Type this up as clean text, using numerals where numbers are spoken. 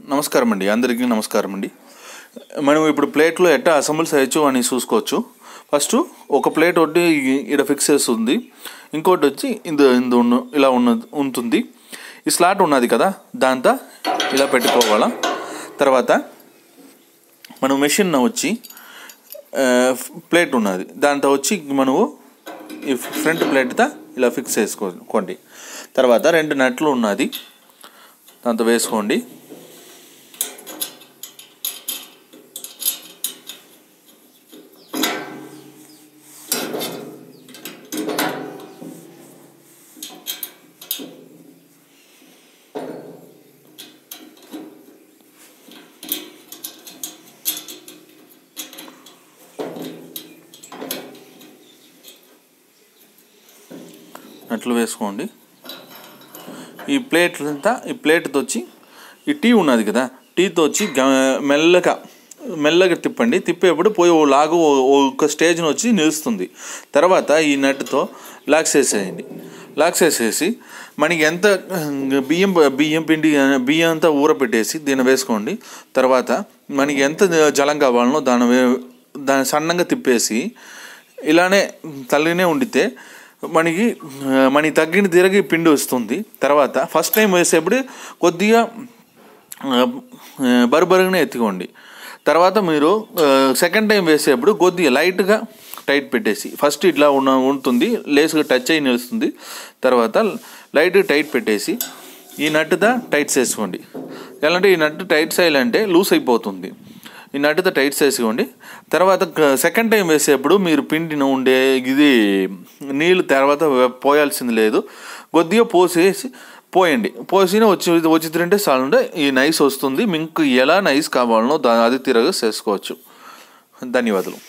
నమస్కారం అండి, అందరికీ నమస్కారం అండి. మనం ఇప్పుడు ప్లేట్లో ఎట్లా అసెంబుల్ చేయొచ్చు అని చూసుకోవచ్చు. ఫస్ట్ ఒక ప్లేట్ ఒకటి ఇక్కడ ఫిక్స్ చేస్తుంది, ఇంకోటి వచ్చి ఇలా ఉంటుంది. ఈ స్లాట్ ఉన్నది కదా, దాంతో ఇలా పెట్టుకోవాలా. తర్వాత మనం మెషిన్ వచ్చి ప్లేట్ ఉన్నది, దాంతో వచ్చి మనము ఈ ఫ్రంట్ ప్లేట్తో ఇలా ఫిక్స్ చేసుకోండి. తర్వాత 2 నట్లు ఉన్నది, దాంతో వేసుకోండి. నట్లు వేసుకోండి. ఈ ప్లేట్తో వచ్చి ఈ టీ ఉన్నది కదా, టీతో వచ్చి మెల్లగా తిప్పండి. తిప్పేప్పుడు పోయి ఒక స్టేజ్ని వచ్చి నిలుస్తుంది. తర్వాత ఈ నట్టుతో లాక్ చేసేయండి. లాక్ చేసేసి మనకి ఎంత బియ్యం అంతా ఊరపెట్టేసి దీన్ని వేసుకోండి. తర్వాత మనకి ఎంత జలం కావాలనో దాన్ని సన్నంగా తిప్పేసి ఇలానే తల్లినే ఉండితే మనకి తగ్గిన తిరిగి పిండి వస్తుంది. తర్వాత ఫస్ట్ టైం వేసేప్పుడు కొద్దిగా బరుబరుగానే ఎత్తుకోండి. తర్వాత మీరు సెకండ్ టైం వేసేప్పుడు కొద్దిగా లైట్గా టైట్ పెట్టేసి, ఫస్ట్ ఇట్లా ఉంటుంది, లేసుగా టచ్ అయ్యి నిలుస్తుంది. తర్వాత లైట్గా టైట్ పెట్టేసి ఈ నట్టుతో టైట్ చేసుకోండి. ఎలాంటి ఈ నట్టు టైట్ చేయాలంటే లూజ్ అయిపోతుంది. ఈ నట్టుతో టైట్ చేసుకోండి. తర్వాత సెకండ్ టైం వేసేప్పుడు మీరు పిండిని నీళ్ళు తర్వాత పోయాల్సింది లేదు, కొద్దిగా పోయండి. వచ్చిందంటే చాలు, ఈ నైస్ వస్తుంది. మీకు ఎలా నైస్ కావాలనో అది తిరగ చేసుకోవచ్చు. ధన్యవాదాలు.